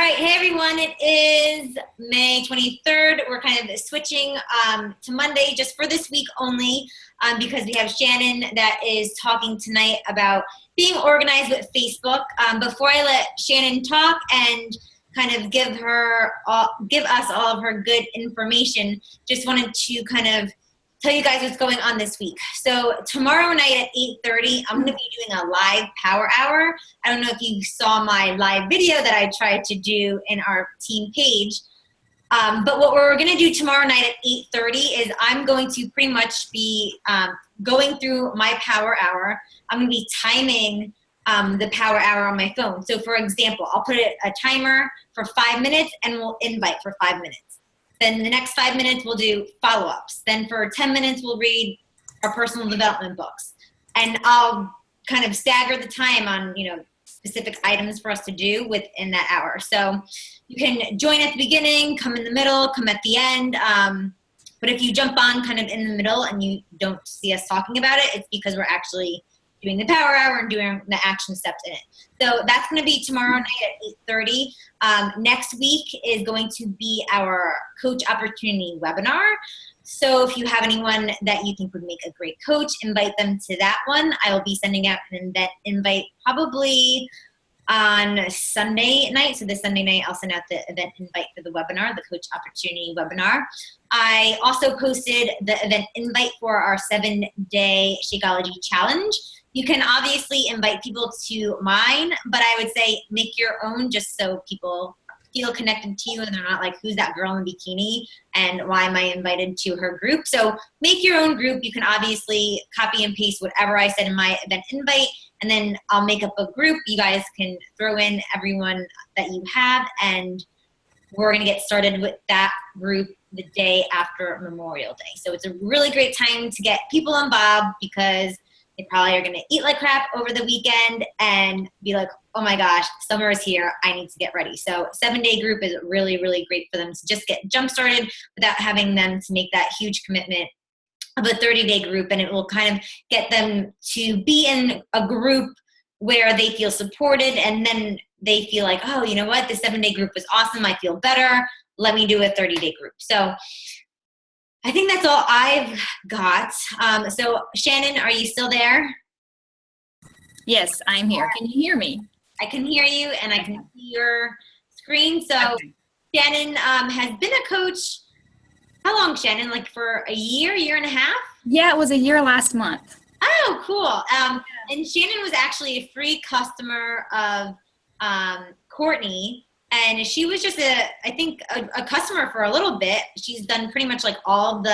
right, hey everyone, it is May 23rd. We're kind of switching to Monday just for this week only because we have Shannon that is talking tonight about being organized with Facebook. Before I let Shannon talk and kind of give us all of her good information, just wanted to kind of tell you guys what's going on this week. So tomorrow night at 8:30, I'm going to be doing a live power hour. I don't know if you saw my live video that I tried to do in our team page. But what we're going to do tomorrow night at 8:30 is I'm going to pretty much be going through my power hour. I'm going to be timing the power hour on my phone. So for example, I'll put a timer for 5 minutes and we'll invite for 5 minutes. Then the next 5 minutes, we'll do follow-ups. Then for 10 minutes, we'll read our personal development books. And I'll kind of stagger the time on, specific items for us to do within that hour. So you can join at the beginning, come in the middle, come at the end. But if you jump on kind of in the middle and you don't see us talking about it, it's because we're actually doing the power hour and doing the action steps in it. So that's going to be tomorrow night at 8:30. Next week is going to be our coach opportunity webinar. So if you have anyone that you think would make a great coach, invite them to that one. I will be sending out an invite probably on Sunday night. So this Sunday night, I'll send out the event invite for the webinar, the coach opportunity webinar. I also posted the event invite for our 7-day Shakeology challenge. You can obviously invite people to mine, but I would say make your own just so people feel connected to you and they're not like, who's that girl in bikini and why am I invited to her group? So make your own group. You can obviously copy and paste whatever I said in my event invite, and then I'll make up a group. You guys can throw in everyone that you have, and we're going to get started with that group the day after Memorial Day. So it's a really great time to get people involved because they probably are going to eat like crap over the weekend and be like, oh my gosh, summer is here. I need to get ready. So 7-day group is really, really great for them to just get jump started without having them to make that huge commitment of a 30-day group. And it will kind of get them to be in a group where they feel supported. And then they feel like, oh, you know what? The 7-day group was awesome. I feel better. Let me do a 30-day group. So I think that's all I've got. So Shannon, are you still there? Yes, I'm here. Can you hear me? I can hear you and I can see your screen. So okay. Shannon has been a coach. How long, Shannon? Like for a year and a half? Yeah, it was a year last month. Oh, cool. And Shannon was actually a free customer of Courtney. And she was just I think a customer for a little bit. She's done pretty much like all the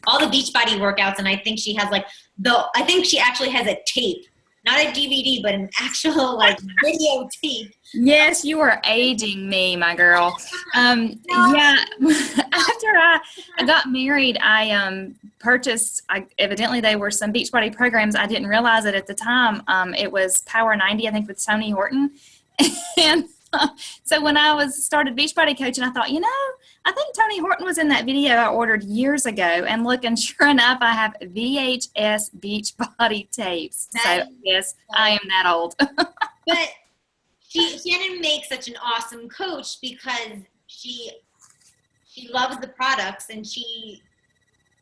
Beachbody workouts, and I think she has I think she actually has a tape, not a DVD, but an actual video tape. Yes, you are aging me, my girl. Yeah, after I got married, I purchased. Evidently, they were some Beachbody programs. I didn't realize it at the time. It was Power 90, I think, with Tony Horton. And so when I started Beachbody coaching, I thought, I think Tony Horton was in that video I ordered years ago. And look, and sure enough, I have VHS Beachbody tapes. So yes, I am that old. But Shannon makes such an awesome coach because she loves the products, and she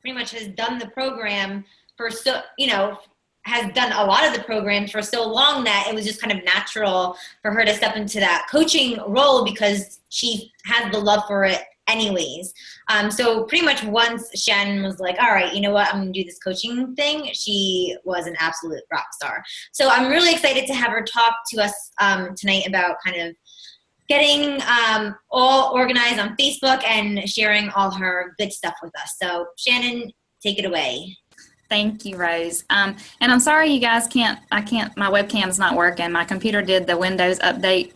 pretty much has done the program for has done a lot of the programs for so long that it was just kind of natural for her to step into that coaching role because she has the love for it anyways. So pretty much once Shannon was like, all right, you know what, I'm going to do this coaching thing, she was an absolute rock star. So I'm really excited to have her talk to us tonight about kind of getting all organized on Facebook and sharing all her good stuff with us. So Shannon, take it away. Thank you, Rose. And I'm sorry you guys my webcam's not working. My computer did the Windows update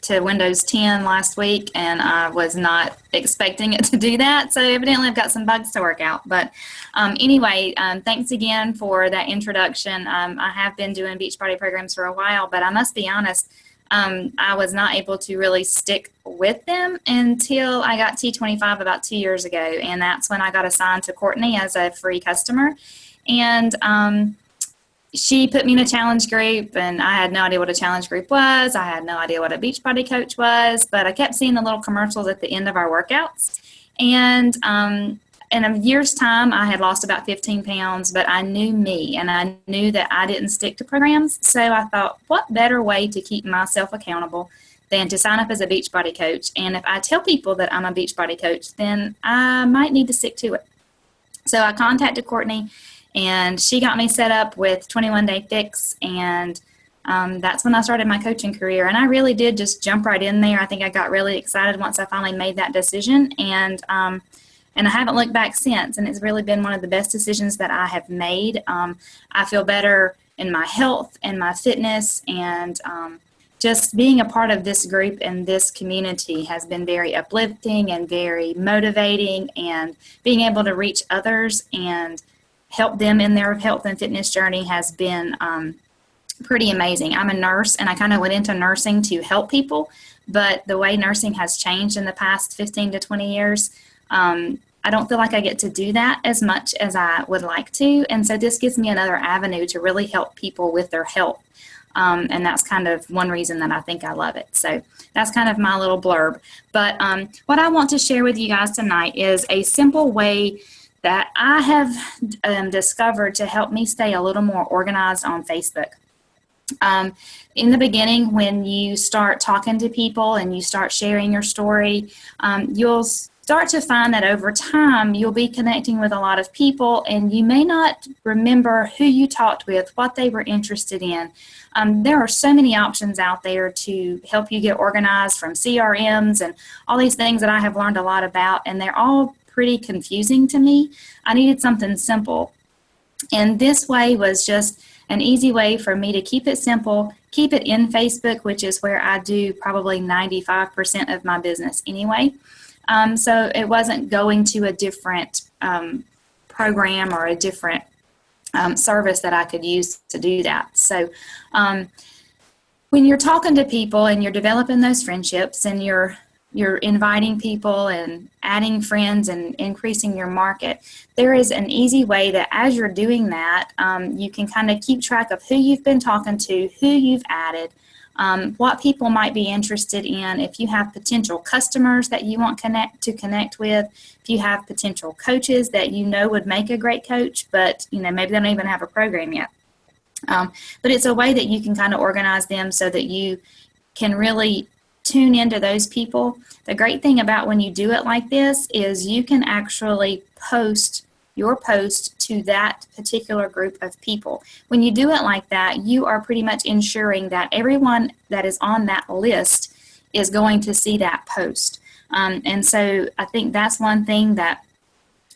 to Windows 10 last week, and I was not expecting it to do that. So evidently I've got some bugs to work out. But anyway, thanks again for that introduction. I have been doing Beachbody programs for a while, but I must be honest, I was not able to really stick with them until I got T25 about 2 years ago. And that's when I got assigned to Courtney as a free customer. And she put me in a challenge group, and I had no idea what a challenge group was. I had no idea what a Beachbody coach was, but I kept seeing the little commercials at the end of our workouts. And in a year's time, I had lost about 15 pounds, but I knew me, and I knew that I didn't stick to programs. So I thought, what better way to keep myself accountable than to sign up as a Beachbody coach? And if I tell people that I'm a Beachbody coach, then I might need to stick to it. So I contacted Courtney, and she got me set up with 21 Day Fix, and that's when I started my coaching career. And I really did just jump right in there. I think I got really excited once I finally made that decision, and I haven't looked back since. And it's really been one of the best decisions that I have made. I feel better in my health and my fitness, and just being a part of this group and this community has been very uplifting and very motivating, and being able to reach others and help them in their health and fitness journey has been pretty amazing. I'm a nurse, and I kind of went into nursing to help people, but the way nursing has changed in the past 15 to 20 years, I don't feel like I get to do that as much as I would like to. And so this gives me another avenue to really help people with their health. And that's kind of one reason that I think I love it. So that's kind of my little blurb. But what I want to share with you guys tonight is a simple way that I have discovered to help me stay a little more organized on Facebook. In the beginning, when you start talking to people and you start sharing your story, you'll start to find that over time you'll be connecting with a lot of people, and you may not remember who you talked with, what they were interested in. There are so many options out there to help you get organized, from CRMs and all these things that I have learned a lot about, and they're all pretty confusing to me. I needed something simple, and this way was just an easy way for me to keep it simple, keep it in Facebook, which is where I do probably 95% of my business anyway. So it wasn't going to a different program or a different service that I could use to do that. So when you're talking to people and you're developing those friendships, and you're inviting people and adding friends and increasing your market, there is an easy way that as you're doing that, you can kind of keep track of who you've been talking to, who you've added, what people might be interested in. If you have potential customers that you want to connect with, if you have potential coaches that you know would make a great coach, but maybe they don't even have a program yet. But it's a way that you can kind of organize them so that you can really tune into those people. The great thing about when you do it like this is you can actually post your post to that particular group of people. When you do it like that, you are pretty much ensuring that everyone that is on that list is going to see that post. And so I think that's one thing that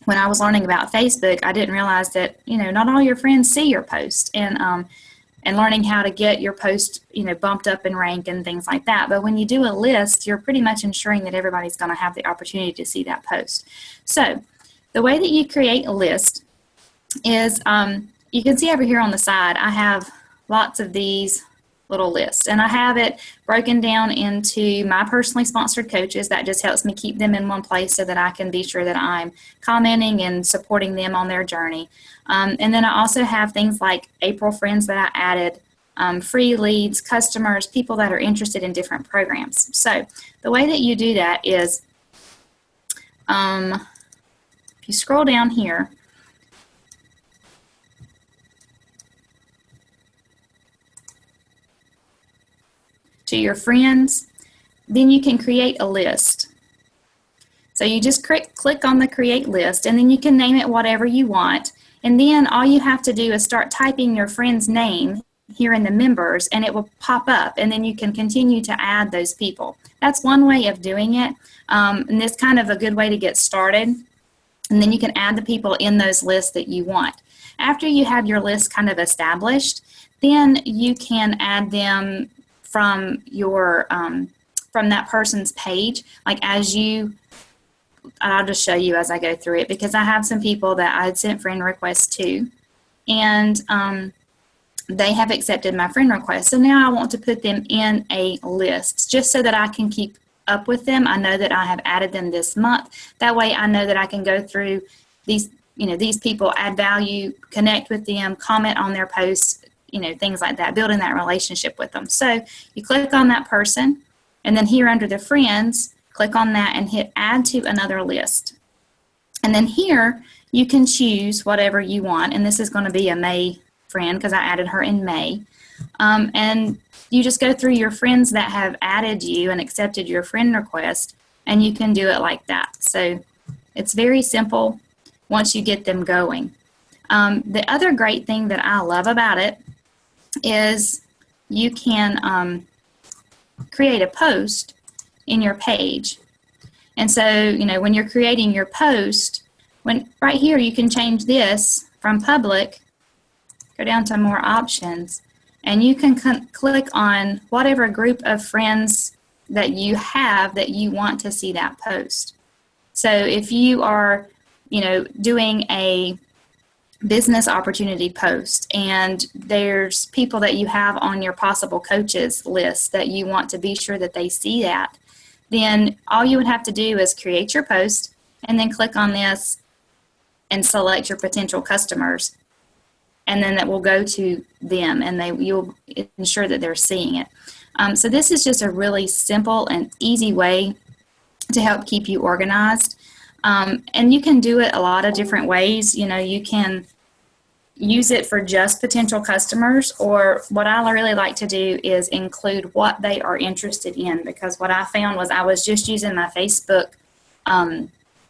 when I was learning about Facebook, I didn't realize that, not all your friends see your post, and learning how to get your post, bumped up in rank and things like that. But when you do a list, you're pretty much ensuring that everybody's going to have the opportunity to see that post. So the way that you create a list is, you can see over here on the side, I have lots of these little lists, and I have it broken down into my personally sponsored coaches. That just helps me keep them in one place so that I can be sure that I'm commenting and supporting them on their journey. And then I also have things like April friends that I added, free leads, customers, people that are interested in different programs. So the way that you do that is, if you scroll down here, to your friends, then you can create a list. So you just click on the create list, and then you can name it whatever you want. And then all you have to do is start typing your friend's name here in the members, and it will pop up, and then you can continue to add those people. That's one way of doing it, and it's kind of a good way to get started. And then you can add the people in those lists that you want. After you have your list kind of established, then you can add them from your from that person's page. Like I'll just show you as I go through it, because I have some people that I had sent friend requests to, and they have accepted my friend request. So now I want to put them in a list just so that I can keep up with them. I know that I have added them this month. That way I know that I can go through these people, add value, connect with them, comment on their posts, things like that, building that relationship with them. So you click on that person, and then here under the friends, click on that and hit add to another list. And then here you can choose whatever you want, and this is going to be a May friend because I added her in May. And you just go through your friends that have added you and accepted your friend request, and you can do it like that. So it's very simple once you get them going. The other great thing that I love about it is you can create a post in your page. And so, when you're creating your post, right here you can change this from public, go down to more options, and you can click on whatever group of friends that you have that you want to see that post. So if you are, doing a business opportunity post and there's people that you have on your possible coaches list that you want to be sure that they see that, then all you would have to do is create your post and then click on this and select your potential customers. And then that will go to them, and you'll ensure that they're seeing it. So this is just a really simple and easy way to help keep you organized. And you can do it a lot of different ways. You can use it for just potential customers, or what I really like to do is include what they are interested in, because what I found was I was just using my Facebook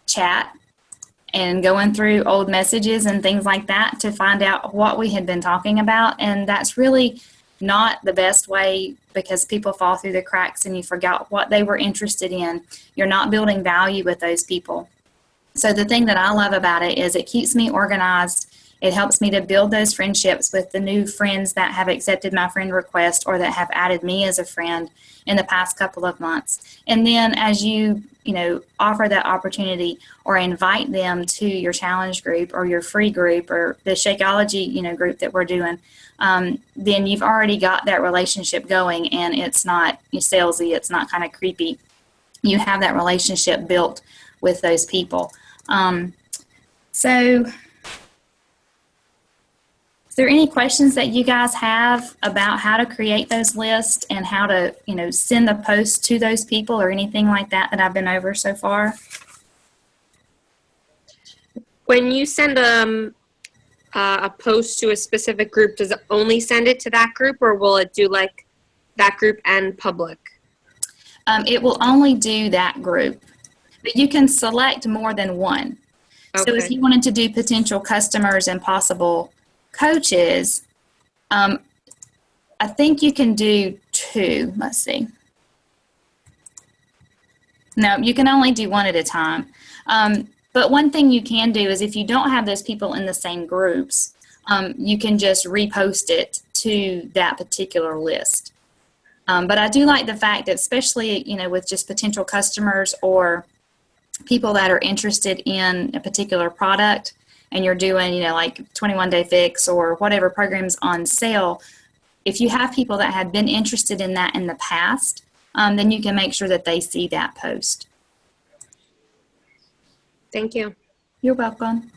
chat and going through old messages and things like that to find out what we had been talking about. And that's really not the best way, because people fall through the cracks and you forgot what they were interested in. You're not building value with those people. So the thing that I love about it is it keeps me organized. It helps me to build those friendships with the new friends that have accepted my friend request or that have added me as a friend in the past couple of months. And then as you offer that opportunity or invite them to your challenge group or your free group or the Shakeology, group that we're doing, then you've already got that relationship going, and it's not salesy, it's not kind of creepy. You have that relationship built with those people. So is there any questions that you guys have about how to create those lists and how to, send the post to those people or anything like that I've been over so far? When you send a post to a specific group, does it only send it to that group, or will it do like that group and public? It will only do that group, but you can select more than one. Okay. So if you wanted to do potential customers and possible coaches, I think you can do 2. Let's see. No, you can only do 1 at a time. But one thing you can do is if you don't have those people in the same groups, you can just repost it to that particular list. But I do like the fact that, especially, with just potential customers or people that are interested in a particular product, and you're doing, like 21-day fix or whatever programs on sale, if you have people that have been interested in that in the past, then you can make sure that they see that post. Thank you. You're welcome.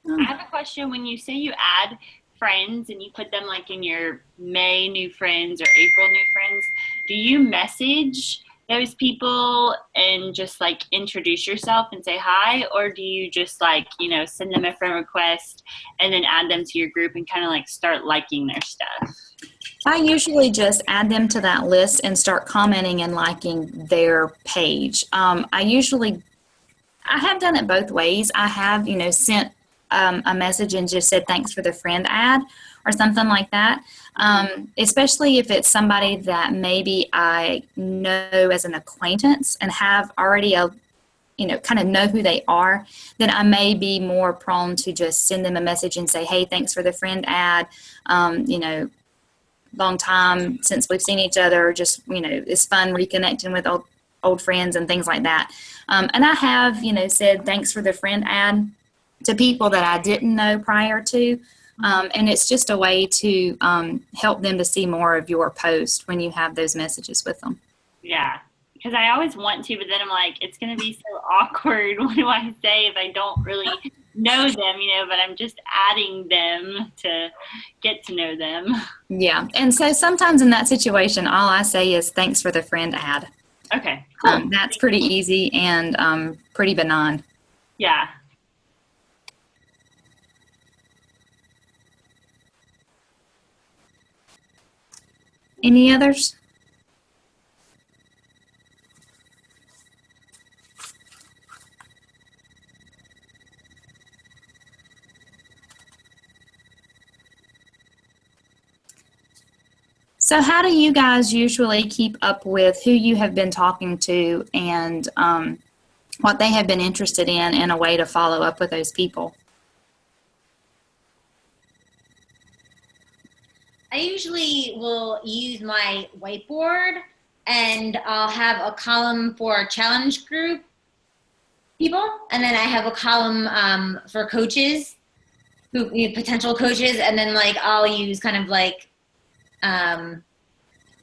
I have a question. When you say you add friends and you put them like in your May new friends or April new friends, do you message those people and just like introduce yourself and say hi, or do you just like, send them a friend request and then add them to your group and kind of like start liking their stuff? I usually just add them to that list and start commenting and liking their page. I have done it both ways. I have, sent a message and just said thanks for the friend ad or something like that. Especially if it's somebody that maybe I know as an acquaintance and have already kind of know who they are, then I may be more prone to just send them a message and say, hey, thanks for the friend ad. Long time since we've seen each other, just, it's fun reconnecting with old friends and things like that. And I have, said thanks for the friend ad to people that I didn't know prior to. And it's just a way to help them to see more of your post when you have those messages with them. Yeah, because I always want to, but then I'm like, it's going to be so awkward. What do I say if I don't really know them, but I'm just adding them to get to know them. Yeah. And so sometimes in that situation, all I say is thanks for the friend ad. Okay, cool. That's pretty easy and pretty benign. Yeah. Any others? So how do you guys usually keep up with who you have been talking to and what they have been interested in and a way to follow up with those people? I usually will use my whiteboard, and I'll have a column for challenge group people, and then I have a column for coaches, potential coaches, and then like I'll use kind of like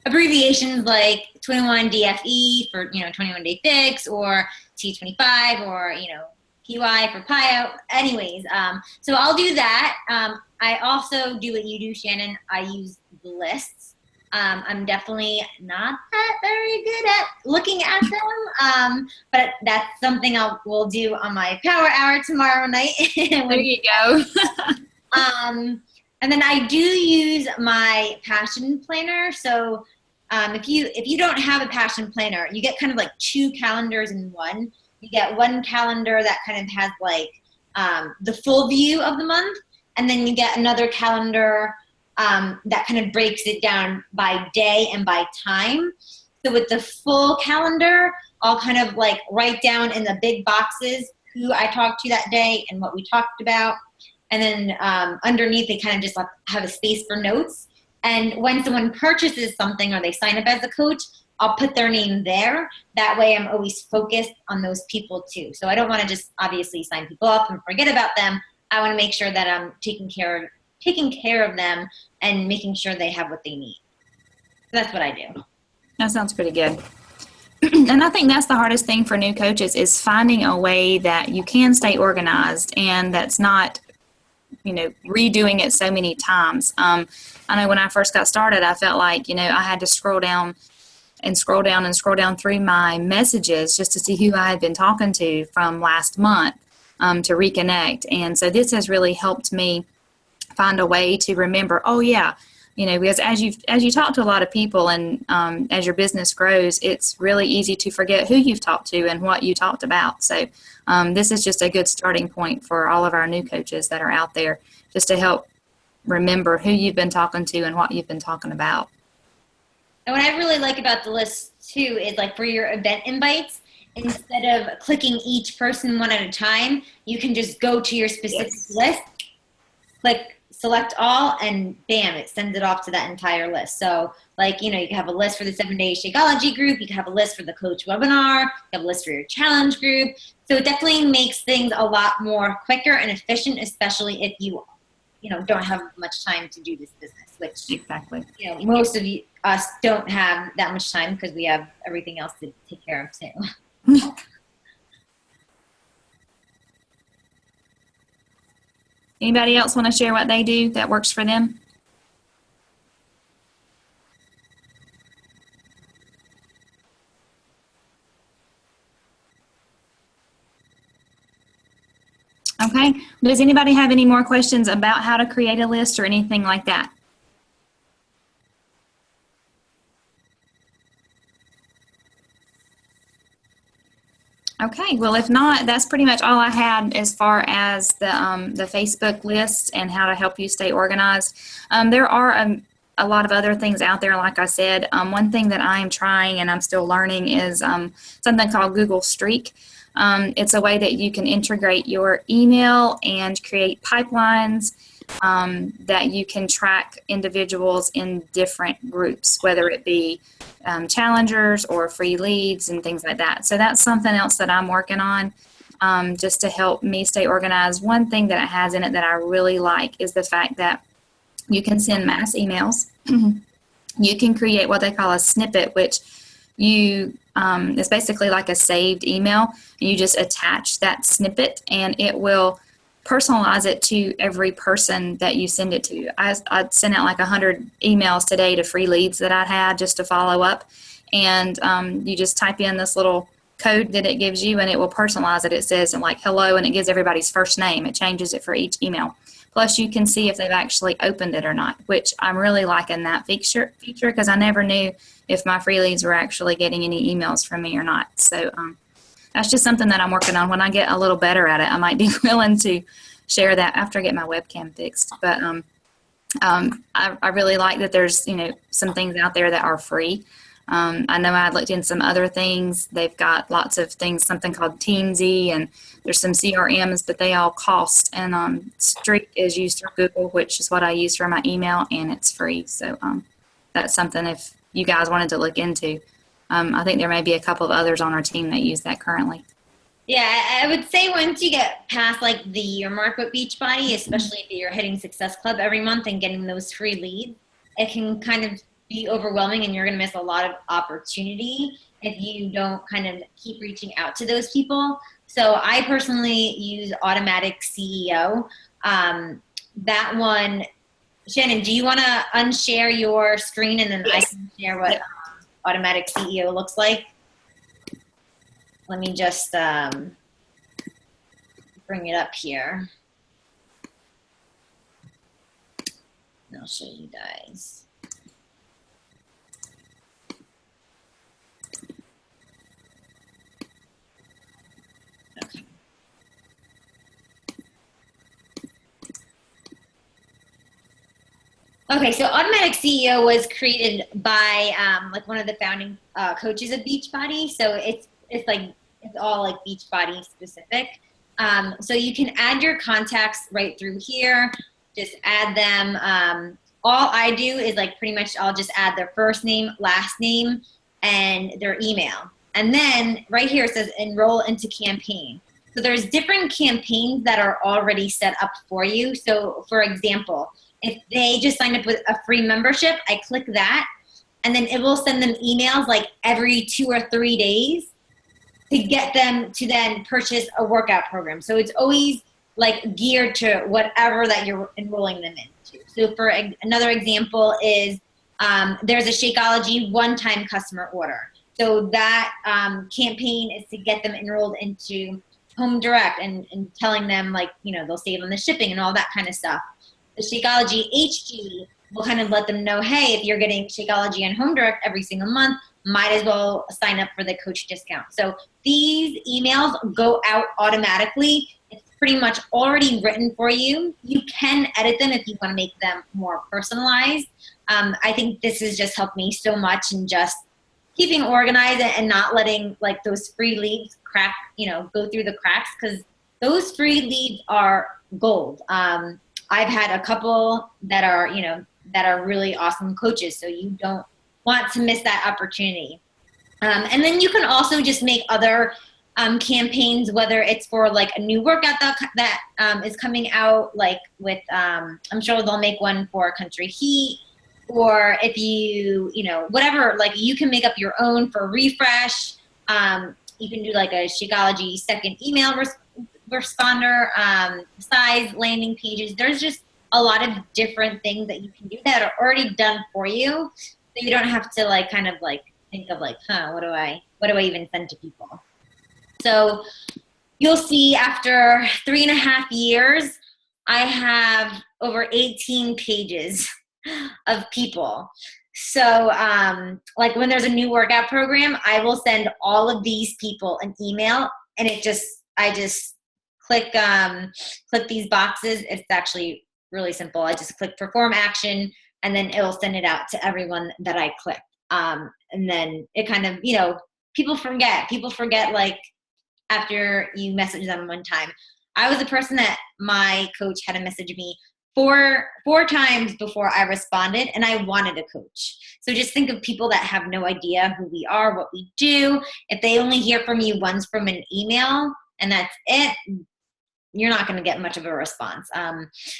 abbreviations like 21 DFE for 21 day fix, or T25, or PY for PIO. Anyways, so I'll do that. I also do what you do, Shannon. I use lists. I'm definitely not that very good at looking at them, but that's something we'll do on my power hour tomorrow night. There you go. And then I do use my passion planner. So if you don't have a passion planner, you get kind of like two calendars in one. You get one calendar that kind of has like the full view of the month, and then you get another calendar that kind of breaks it down by day and by time. So with the full calendar, I'll kind of like write down in the big boxes who I talked to that day and what we talked about. And then underneath, they kind of just have a space for notes. And when someone purchases something or they sign up as a coach, I'll put their name there. That way I'm always focused on those people too. So I don't want to just obviously sign people up and forget about them. I want to make sure that I'm taking care of them and making sure they have what they need. So that's what I do. That sounds pretty good. And I think that's the hardest thing for new coaches is finding a way that you can stay organized and that's not, redoing it so many times. I know when I first got started, I felt like, I had to scroll down through my messages just to see who I had been talking to from last month to reconnect. And so this has really helped me find a way to remember, because as you talk to a lot of people and as your business grows, it's really easy to forget who you've talked to and what you talked about. So this is just a good starting point for all of our new coaches that are out there, just to help remember who you've been talking to and what you've been talking about. And what I really like about the list too is like for your event invites, instead of clicking each person one at a time, you can just go to your specific list, click select all, and bam, it sends it off to that entire list. So like, you can have a list for the 7-day Shakeology group. You can have a list for the coach webinar. You have a list for your challenge group. So it definitely makes things a lot more quicker and efficient, especially if you don't have much time to do this business, which exactly, most of us don't have that much time because we have everything else to take care of too. Anybody else want to share what they do that works for them? Okay. Does anybody have any more questions about how to create a list or anything like that? Okay, well, if not, that's pretty much all I had as far as the Facebook list and how to help you stay organized. There are a lot of other things out there, like I said. One thing that I'm trying and I'm still learning is something called Google Streak. It's a way that you can integrate your email and create pipelines that you can track individuals in different groups, whether it be challengers or free leads and things like that. So that's something else that I'm working on just to help me stay organized. One thing that it has in it that I really like is the fact that you can send mass emails. You can create what they call a snippet, which it's basically like a saved email. You just attach that snippet and it will personalize it to every person that you send it to. I sent out like 100 emails today to free leads that I had just to follow up. And you just type in this little code that it gives you and it will personalize it. It says like hello and it gives everybody's first name. It changes it for each email. Plus you can see if they've actually opened it or not, which I'm really liking that feature because I never knew if my free leads were actually getting any emails from me or not. So that's just something that I'm working on. When I get a little better at it, I might be willing to share that after I get my webcam fixed. But I really like that there's, some things out there that are free. I know I looked in some other things. They've got lots of things, something called Teamsy, and there's some CRMs, but they all cost. And Streak is used through Google, which is what I use for my email, and it's free. So that's something if you guys wanted to look into. I think there may be a couple of others on our team that use that currently. Yeah, I would say once you get past like the year mark with Beachbody, especially if you're hitting Success Club every month and getting those free leads, it can kind of be overwhelming and you're going to miss a lot of opportunity if you don't kind of keep reaching out to those people. So I personally use Automatic CEO. That one, Shannon, do you want to unshare your screen and then Yes. I can share what Automatic CEO looks like? Let me just bring it up here. And I'll show you guys. Okay. Okay, so Automatic CEO was created by like one of the founding coaches of Beachbody. So it's all like Beachbody specific. So you can add your contacts right through here. Just add them. All I do is like pretty much I'll just add their first name, last name, and their email. And then right here it says enroll into campaign. So there's different campaigns that are already set up for you. So for example, if they just signed up with a free membership, I click that, and then it will send them emails like every 2 or 3 days to get them to then purchase a workout program. So it's always like geared to whatever that you're enrolling them into. So for another example is there's a Shakeology one-time customer order. So that campaign is to get them enrolled into Home Direct and telling them like, they'll save on the shipping and all that kind of stuff. The Shakeology HG will kind of let them know, hey, if you're getting Shakeology and Home Direct every single month, might as well sign up for the coach discount. So these emails go out automatically. It's pretty much already written for you. You can edit them if you want to make them more personalized. I think this has just helped me so much in just keeping organized and not letting like those free leads go through the cracks, because those free leads are gold. I've had a couple that are, that are really awesome coaches, so you don't want to miss that opportunity. And then you can also just make other campaigns, whether it's for like a new workout that is coming out, like with, I'm sure they'll make one for Country Heat, or if whatever, like you can make up your own for Refresh. You can do like a Shakeology second email responder, size landing pages. There's just a lot of different things that you can do that are already done for you, so you don't have to like kind of like think of like, what do I even send to people? So you'll see after 3.5 years, I have over 18 pages of people. So like when there's a new workout program, I will send all of these people an email, and I just click these boxes. It's actually really simple. I just click perform action, and then it'll send it out to everyone that I click. And then it kind of, people forget like after you message them one time. I was the person that my coach had to message me four times before I responded, and I wanted a coach. So just think of people that have no idea who we are, what we do. If they only hear from you once from an email and that's it, you're not going to get much of a response.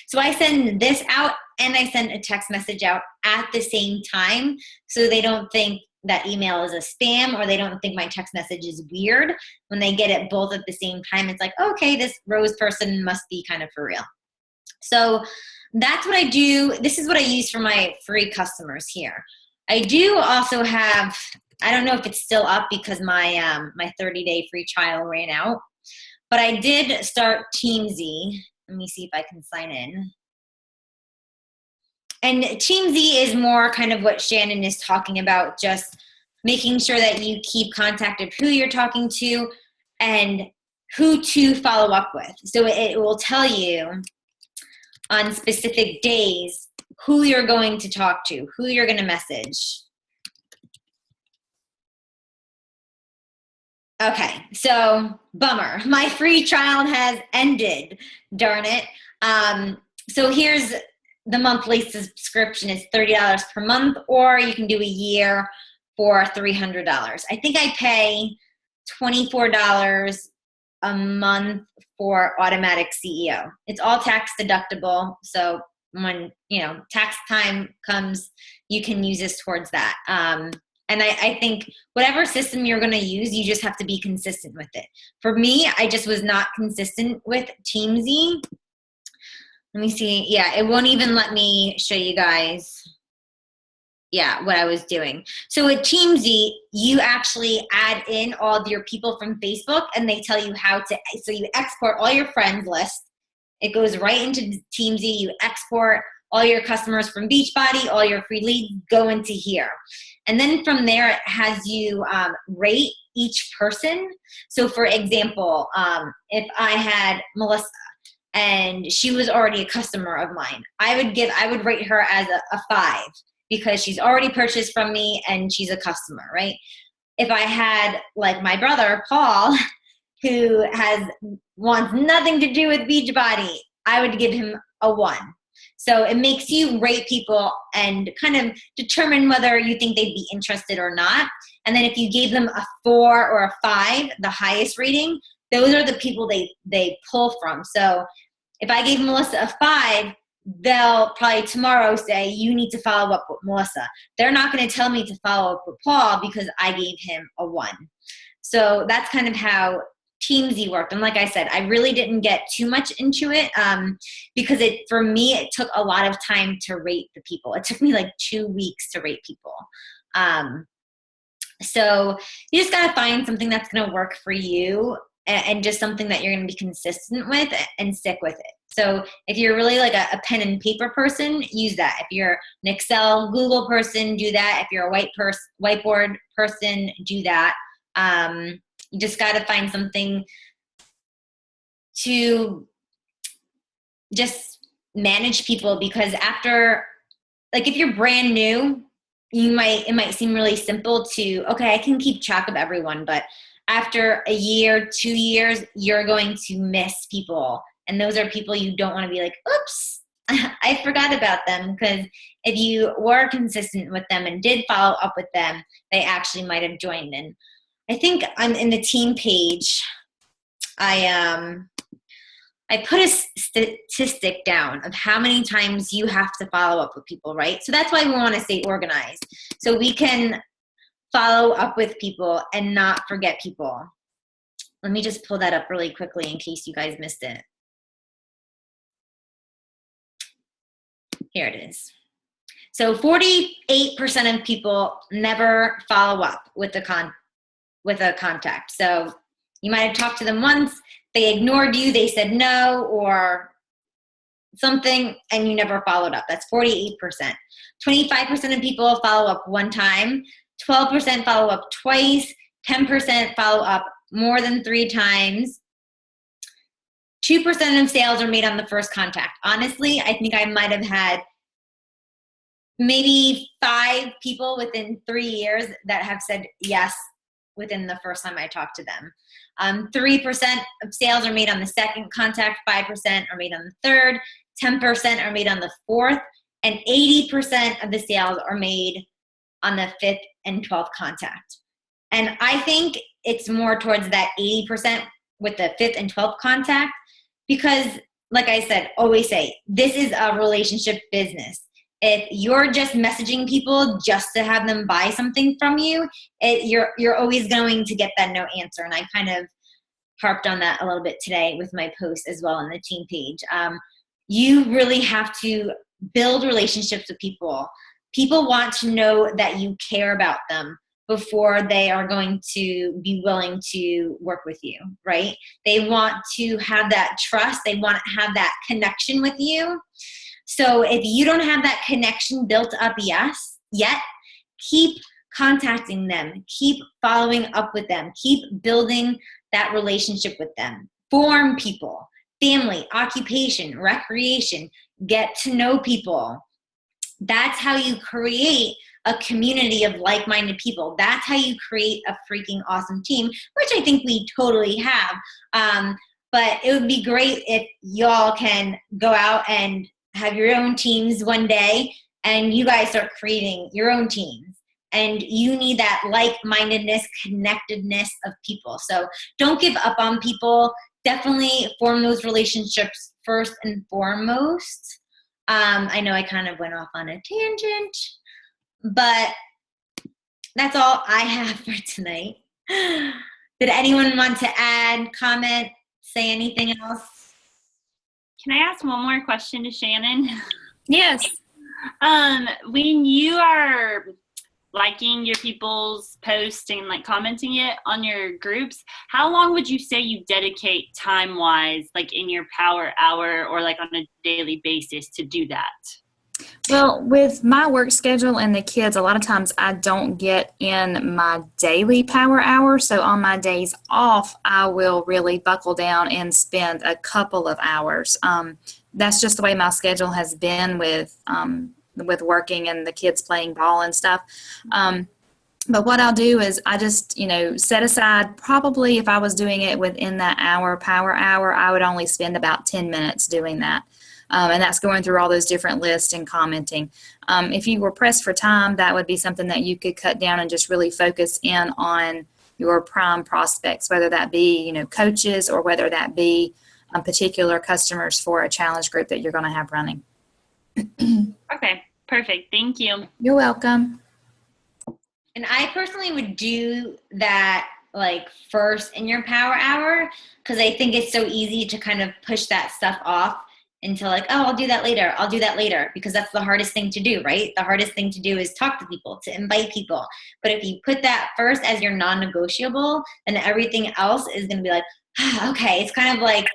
So I send this out, and I send a text message out at the same time, so they don't think that email is a spam, or they don't think my text message is weird. When they get it both at the same time, it's like, okay, this Rose person must be kind of for real. So that's what I do. This is what I use for my free customers here. I do also have, I don't know if it's still up because my my 30-day free trial ran out, but I did start Teamzy. Let me see if I can sign in. And Teamzy is more kind of what Shannon is talking about, just making sure that you keep contact of who you're talking to and who to follow up with. So it will tell you on specific days who you're going to talk to, who you're going to message. Okay, so bummer. My free trial has ended, darn it. So here's the monthly subscription is $30 per month, or you can do a year for $300. I think I pay $24 a month for automatic CEO. It's all tax deductible, so when tax time comes, you can use this towards that. And I think whatever system you're going to use, you just have to be consistent with it. For me, I just was not consistent with Teamzy. Let me see. Yeah, it won't even let me show you guys, what I was doing. So with Teamzy, you actually add in all of your people from Facebook, and they tell you how to, so you export all your friends list. It goes right into Teamzy. You export all your customers from Beachbody, all your free leads go into here. And then from there, it has you rate each person. So for example, if I had Melissa, and she was already a customer of mine, I would rate her as a 5 because she's already purchased from me and she's a customer, right? If I had like my brother, Paul, who wants nothing to do with Beachbody, I would give him a 1. So it makes you rate people and kind of determine whether you think they'd be interested or not. And then if you gave them a 4 or a 5, the highest rating, those are the people they pull from. So if I gave Melissa a 5, they'll probably tomorrow say, you need to follow up with Melissa. They're not going to tell me to follow up with Paul because I gave him a 1. So that's kind of how Teamzy worked. And like I said, I really didn't get too much into it because for me, it took a lot of time to rate the people. It took me like 2 weeks to rate people. So you just got to find something that's going to work for you and just something that you're going to be consistent with and stick with it. So if you're really like a pen and paper person, use that. If you're an Excel, Google person, do that. If you're a whiteboard person, do that. You just got to find something to just manage people, because after, like if you're brand new, it might seem really simple to, okay, I can keep track of everyone, but after a year, 2 years, you're going to miss people. And those are people you don't want to be like, oops, I forgot about them. Because if you were consistent with them and did follow up with them, they actually might have joined. And I think I'm in the team page. I put a statistic down of how many times you have to follow up with people, right? So that's why we want to stay organized. So we can follow up with people and not forget people. Let me just pull that up really quickly in case you guys missed it. Here it is. So 48% of people never follow up with a contact. So you might have talked to them once, they ignored you, they said no or something, and you never followed up. That's 48%. 25% of people follow up 1 time, 12% follow up twice, 10% follow up more than 3 times. 2% of sales are made on the first contact. Honestly, I think I might have had maybe 5 people within 3 years that have said yes within the first time I talked to them. 3% of sales are made on the second contact, 5% are made on the third, 10% are made on the fourth, and 80% of the sales are made on the 5th and 12th contact. And I think it's more towards that 80% with the 5th and 12th contact, because like I said, always say, this is a relationship business. If you're just messaging people just to have them buy something from you, you're always going to get that no answer. And I kind of harped on that a little bit today with my post as well on the team page. You really have to build relationships with people. People want to know that you care about them before they are going to be willing to work with you, right? They want to have that trust. They want to have that connection with you. So if you don't have that connection built up yet, keep contacting them. Keep following up with them. Keep building that relationship with them. Form people, family, occupation, recreation, get to know people. That's how you create a community of like-minded people. That's how you create a freaking awesome team, which I think we totally have. But it would be great if y'all can go out and have your own teams one day and you guys start creating your own teams. And you need that like-mindedness, connectedness of people. So don't give up on people. Definitely form those relationships first and foremost. I know I kind of went off on a tangent, but that's all I have for tonight. Did anyone want to add, comment, say anything else? Can I ask one more question to Shannon? Yes. When you are liking your people's posts and like commenting it on your groups, how long would you say you dedicate time-wise, like in your power hour or like on a daily basis to do that? Well, with my work schedule and the kids, a lot of times I don't get in my daily power hour. So on my days off, I will really buckle down and spend a couple of hours. That's just the way my schedule has been with working and the kids playing ball and stuff. But what I'll do is I just, set aside, probably if I was doing it within that power hour, I would only spend about 10 minutes doing that. And that's going through all those different lists and commenting. If you were pressed for time, that would be something that you could cut down and just really focus in on your prime prospects, whether that be, coaches or whether that be particular customers for a challenge group that you're going to have running. Okay, perfect. Thank you. You're welcome. And I personally would do that like first in your power hour because I think it's so easy to kind of push that stuff off into like, oh, I'll do that later because that's the hardest thing to do, right? The hardest thing to do is talk to people, to invite people. But if you put that first as your non-negotiable, then everything else is going to be like, okay, it's kind of like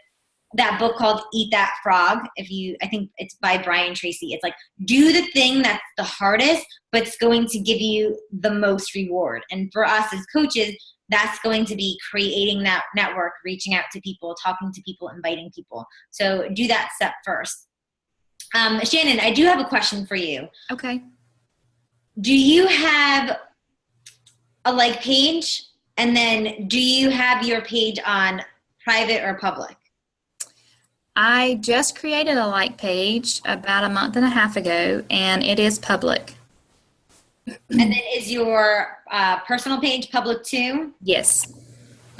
that book called Eat That Frog. I think it's by Brian Tracy. It's like, do the thing that's the hardest, but it's going to give you the most reward. And for us as coaches, that's going to be creating that network, reaching out to people, talking to people, inviting people. So do that step first. Shannon, I do have a question for you. Okay. Do you have a like page? And then do you have your page on private or public? I just created a like page about a month and a half ago, and it is public. And then is your personal page public too? Yes.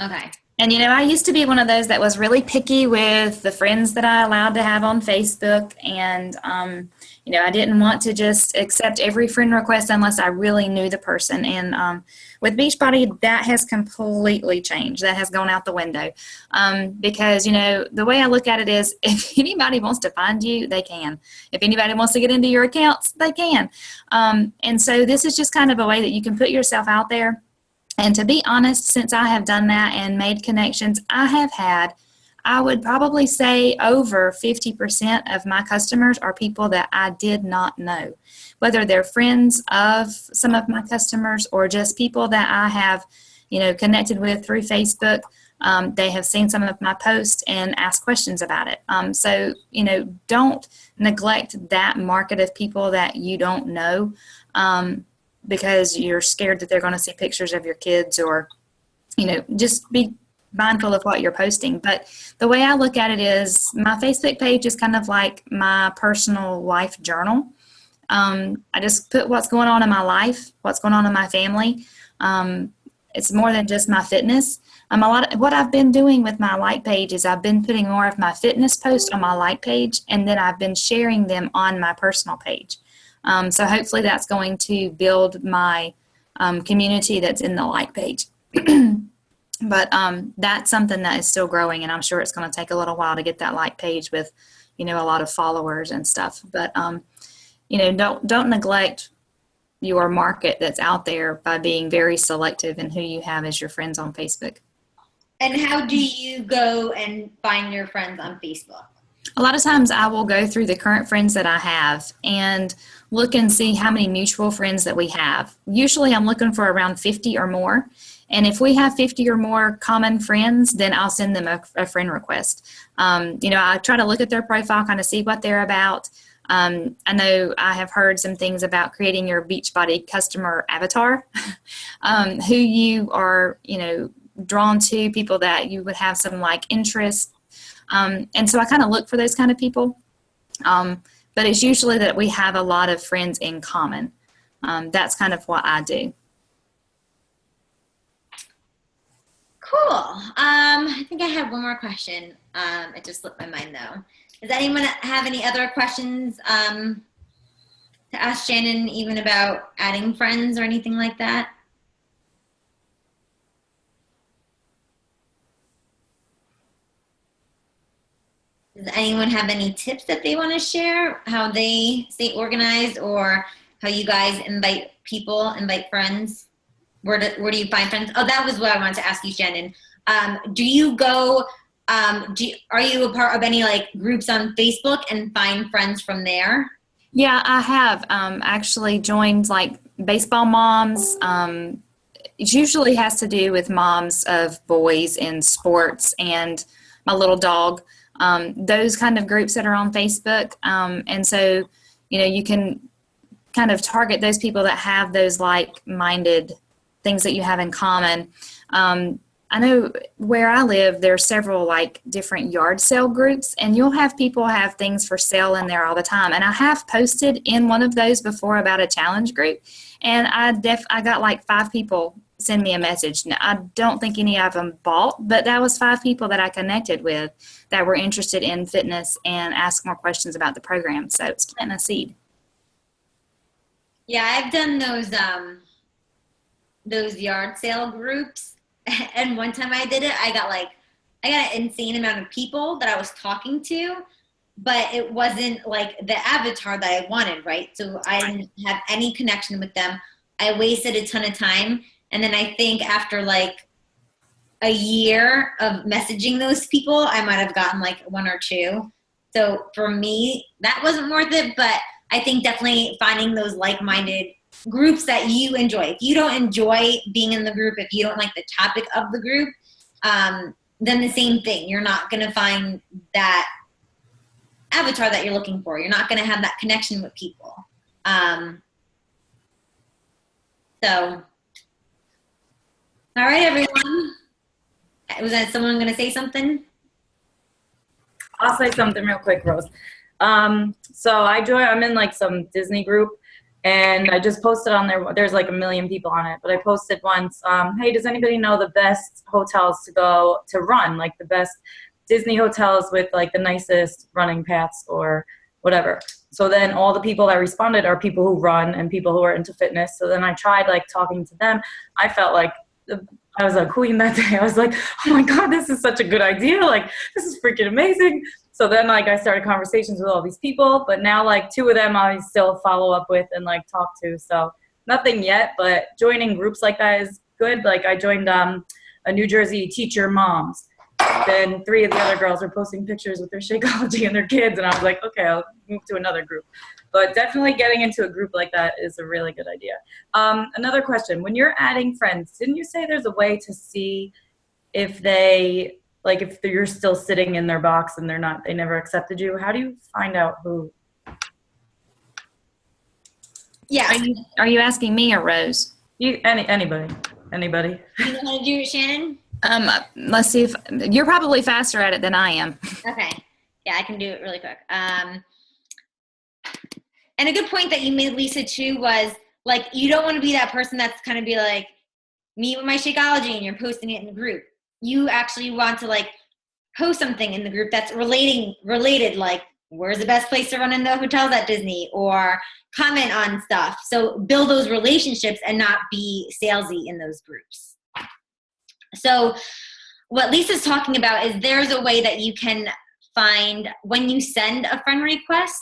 Okay. And, I used to be one of those that was really picky with the friends that I allowed to have on Facebook. And, I didn't want to just accept every friend request unless I really knew the person. And with Beachbody, that has completely changed. That has gone out the window. Because, the way I look at it is if anybody wants to find you, they can. If anybody wants to get into your accounts, they can. And so this is just kind of a way that you can put yourself out there. And to be honest, since I have done that and made connections, I would probably say over 50% of my customers are people that I did not know, whether they're friends of some of my customers or just people that I have, connected with through Facebook. They have seen some of my posts and asked questions about it. So, don't neglect that market of people that you don't know. Because you're scared that they're going to see pictures of your kids or, just be mindful of what you're posting. But the way I look at it is my Facebook page is kind of like my personal life journal. I just put what's going on in my life, what's going on in my family. It's more than just my fitness. What I've been doing with my like page is I've been putting more of my fitness posts on my like page, and then I've been sharing them on my personal page. So hopefully that's going to build my community that's in the like page. But that's something that is still growing, and I'm sure it's going to take a little while to get that like page with, a lot of followers and stuff. But don't neglect your market that's out there by being very selective in who you have as your friends on Facebook. And how do you go and find your friends on Facebook? A lot of times I will go through the current friends that I have and look and see how many mutual friends that we have. Usually I'm looking for around 50 or more. And if we have 50 or more common friends, then I'll send them a friend request. I try to look at their profile, kind of see what they're about. I know I have heard some things about creating your Beachbody customer avatar, who you are, drawn to, people that you would have some like interest. And so I kind of look for those kind of people. But it's usually that we have a lot of friends in common. That's kind of what I do. Cool. I think I had one more question. It just slipped my mind though. Does anyone have any other questions to ask Shannon, even about adding friends or anything like that? Does anyone have any tips that they want to share? How they stay organized, or how you guys invite friends? Where do you find friends? Oh, that was what I wanted to ask you, Shannon. Do you go? Are you a part of any like groups on Facebook and find friends from there? Yeah, I have actually joined like baseball moms. It usually has to do with moms of boys in sports and my little dog. Those kind of groups that are on Facebook. And so, you can kind of target those people that have those like-minded things that you have in common. I know where I live, there are several like different yard sale groups, and you'll have people have things for sale in there all the time. And I have posted in one of those before about a challenge group, and I got like 5 people send me a message. Now, I don't think any of them bought, but that was 5 people that I connected with that were interested in fitness and asked more questions about the program. So it's planting a seed. Yeah, I've done those yard sale groups, and one time I did it, I got an insane amount of people that I was talking to, but it wasn't like the avatar that I wanted, right? So I didn't have any connection with them. I wasted a ton of time. And then I think after like a year of messaging those people, I might have gotten like 1 or 2. So for me, that wasn't worth it. But I think definitely finding those like-minded groups that you enjoy. If you don't enjoy being in the group, if you don't like the topic of the group, then the same thing. You're not going to find that avatar that you're looking for. You're not going to have that connection with people. So... All right, everyone. Was that someone going to say something? I'll say something real quick, Rose. So I'm in like some Disney group, and I just posted on there. There's like 1 million people on it, but I posted once, hey, does anybody know the best hotels to go to run? Like the best Disney hotels with like the nicest running paths or whatever. So then all the people that responded are people who run and people who are into fitness. So then I tried like talking to them. I felt like I was a queen that day. I was like, oh my God, this is such a good idea. Like, this is freaking amazing. So then like I started conversations with all these people, but now like 2 of them I still follow up with and like talk to. So nothing yet, but joining groups like that is good. Like I joined a New Jersey teacher moms. Then 3 of the other girls were posting pictures with their Shakeology and their kids. And I was like, okay, I'll move to another group. But definitely getting into a group like that is a really good idea. Another question, when you're adding friends, didn't you say there's a way to see if if you're still sitting in their box and they never accepted you? How do you find out who? Yeah. Are you asking me or Rose? Anybody. You know how to do it, Shannon? Let's see if you're probably faster at it than I am. Okay. Yeah, I can do it really quick. And a good point that you made, Lisa, too, was like, you don't want to be that person that's kind of be like, me with my Shakeology, and you're posting it in the group. You actually want to like post something in the group that's related, like where's the best place to run in the hotels at Disney, or comment on stuff. So build those relationships and not be salesy in those groups. So what Lisa's talking about is there's a way that you can find when you send a friend request,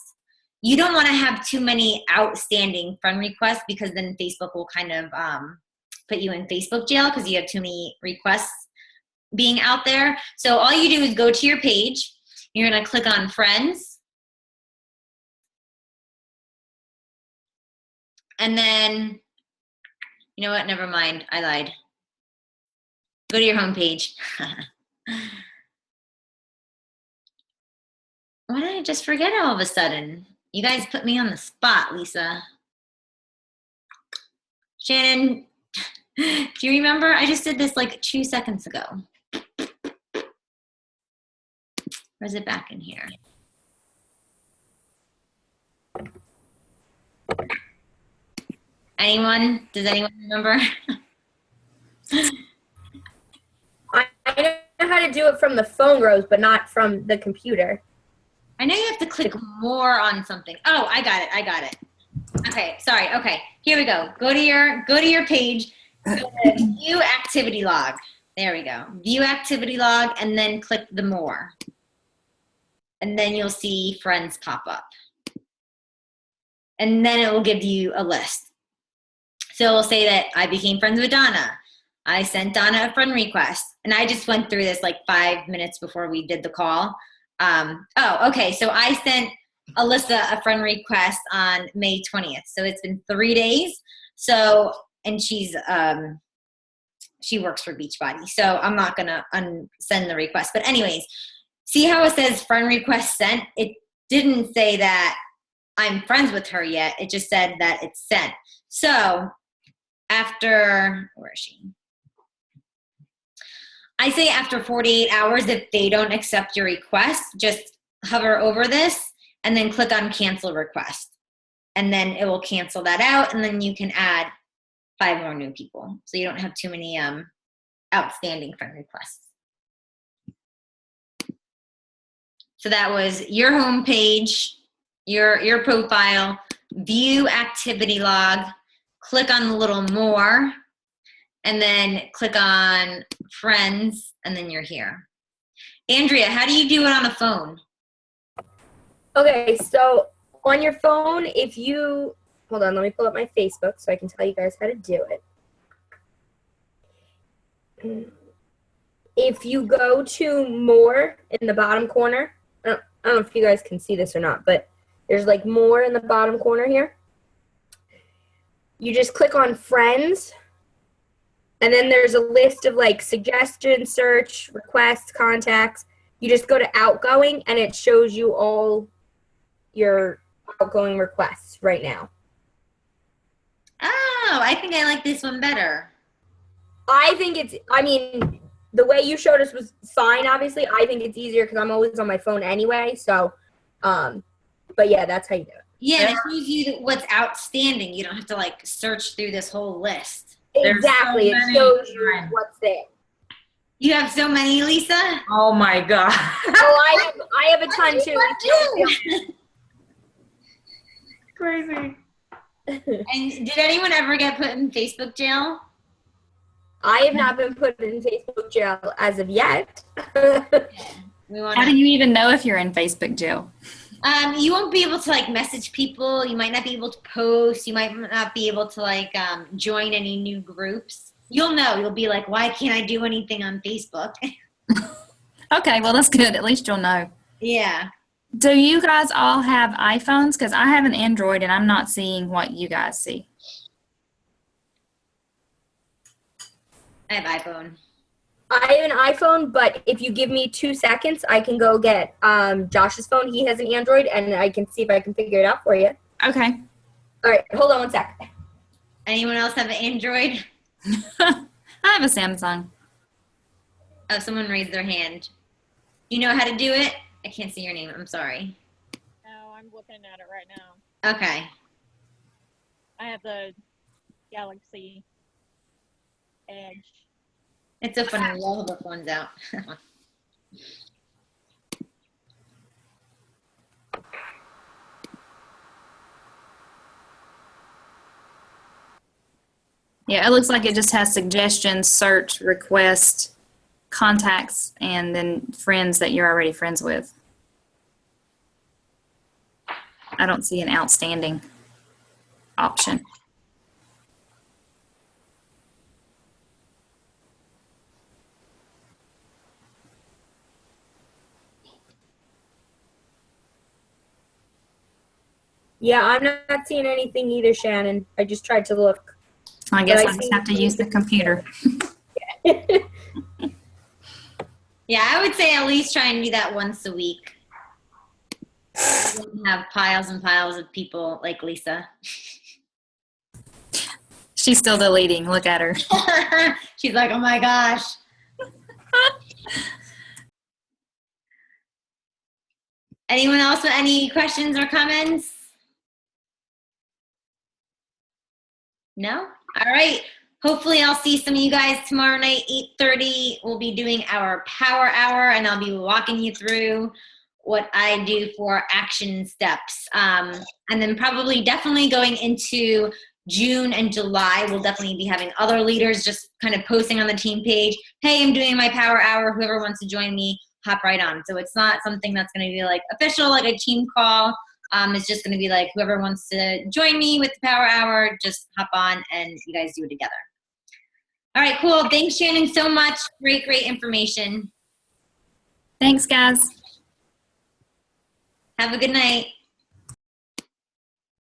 you don't want to have too many outstanding friend requests, because then Facebook will kind of put you in Facebook jail because you have too many requests being out there. So all you do is go to your page. You're going to click on friends. And then, you know what? Never mind. I lied. Go to your home page. Why did I just forget all of a sudden? You guys put me on the spot, Lisa. Shannon, do you remember? I just did this like 2 seconds ago. Or is it back in here? Anyone? Does anyone remember? I know how to do it from the phone, Rose, but not from the computer. I know you have to click more on something. Oh, I got it. Okay, sorry. Okay, here we go. Go to your page. Go to view activity log. There we go. View activity log, and then click the more. And then you'll see friends pop up. And then it will give you a list. So it'll say that I became friends with Donna. I sent Donna a friend request. And I just went through this like 5 minutes before we did the call. Okay. So I sent Alyssa a friend request on May 20th. So it's been 3 days. So, and she works for Beachbody. So I'm not going to unsend the request. But anyways, see how it says friend request sent? It didn't say that I'm friends with her yet. It just said that it's sent. So after, where is she? I say after 48 hours, if they don't accept your request, just hover over this and then click on cancel request. And then it will cancel that out, and then you can add 5 more new people. So you don't have too many outstanding friend requests. So that was your home page, your profile, view activity log, click on the little more, and then click on friends, and then you're here. Andrea, how do you do it on a phone? Okay, so on your phone, if you, hold on, let me pull up my Facebook so I can tell you guys how to do it. If you go to more in the bottom corner, I don't know if you guys can see this or not, but there's like more in the bottom corner here. You just click on friends, and then there's a list of like suggestions, search, requests, contacts. You just go to outgoing, and it shows you all your outgoing requests right now. Oh, I think I like this one better. I mean, the way you showed us was fine, obviously. I think it's easier because I'm always on my phone anyway. So, but yeah, that's how you do it. Yeah, and it shows you what's outstanding. You don't have to like search through this whole list. Exactly. So it shows you what's there. You have so many, Lisa? Oh my God. Oh, I have a ton too. Crazy. And did anyone ever get put in Facebook jail? I have not been put in Facebook jail as of yet. How do you even know if you're in Facebook jail? You won't be able to like message people. You might not be able to post. You might not be able to like join any new groups. You'll know. You'll be like, why can't I do anything on Facebook? Okay, well, that's good. At least you'll know. Yeah. Do you guys all have iPhones? Because I have an Android and I'm not seeing what you guys see. I have iPhone. I have an iPhone, but if you give me 2 seconds, I can go get Josh's phone. He has an Android, and I can see if I can figure it out for you. Okay. All right, hold on 1 sec. Anyone else have an Android? I have a Samsung. Oh, someone raised their hand. You know how to do it? I can't see your name. I'm sorry. No, I'm looking at it right now. Okay. I have the Galaxy Edge. It's so funny. We all have our phones out. Yeah, it looks like it just has suggestions, search, request, contacts, and then friends that you're already friends with. I don't see an outstanding option. Yeah, I'm not seeing anything either, Shannon. I just tried to look. I guess But I just have to use the computer. Yeah, I would say at least try and do that once a week. You don't have piles and piles of people like Lisa. She's still deleting. Look at her. She's like, oh my gosh. Anyone else with any questions or comments? No? All right. Hopefully I'll see some of you guys tomorrow night, 8:30. We'll be doing our power hour, and I'll be walking you through what I do for action steps. And then probably definitely going into June and July, we'll definitely be having other leaders just kind of posting on the team page, hey, I'm doing my power hour. Whoever wants to join me, hop right on. So it's not something that's going to be like official, like a team call. It's just going to be like whoever wants to join me with the power hour, just hop on and you guys do it together. All right, cool. Thanks, Shannon, so much. Great, great information. Thanks, guys. Have a good night.